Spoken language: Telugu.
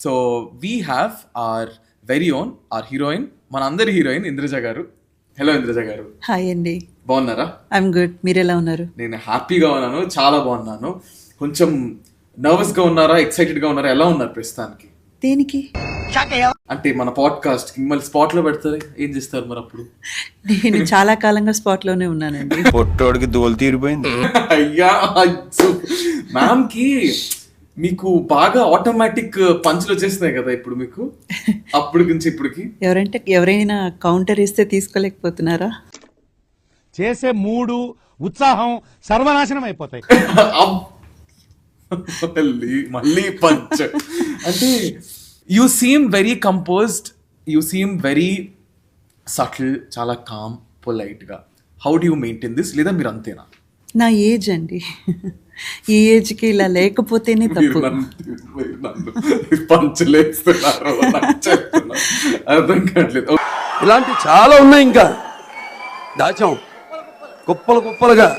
So we have our very own our heroine, మనందరి heroine Indraja garu. Hello Indraja garu. Hi అండి. బాగున్నారా? I am good. మీరు ఎలా ఉన్నారు? నేను హ్యాపీగా ఉన్నాను, చాలా బాగున్నాను. కొంచెం నర్వస్ గా ఉన్నారా, ఎక్సైటెడ్ గా ఉన్నారా, ఎలా ఉన్నారు ప్రస్తుతానికి? దేనికి? అంటే మన పాడ్కాస్ట్ మిమ్మల్ని స్పాట్ లో పెడతారు, ఏం చేస్తారు మరి అప్పుడు? నేను చాలా కాలంగా స్పాట్ లోనే ఉన్నానండి. పొట్టోడికి దోలు తీరిపోయింది. అయ్యా మ్యామ్ కి మీకు బాగా ఆటోమేటిక్ పంచులు వచ్చేస్తున్నాయి కదా ఇప్పుడు మీకు, అప్పుడు నుంచి ఇప్పటికి. ఎవరైనా కౌంటర్ ఇస్తే తీసుకోలేకపోతున్నారా? చేసే మూడు ఉత్సాహం సర్వనాశనం అయిపోతాయి. మళ్ళీ పంచ్ అంటే you seem very composed, you seem very subtle, చాలా కామ్, పొలైట్ గా. How do you maintain this? లేదా మీరు అంతేనా? నా ఏజ్ అండి, ఈ ఏజ్కి ఇలా లేకపోతేనే తప్పు. పంచులేస్తున్నారు, అర్థం కావట్లేదు. ఇలాంటి చాలా ఉన్నాయి, ఇంకా దాచాం కుప్పలు కుప్పలుగా.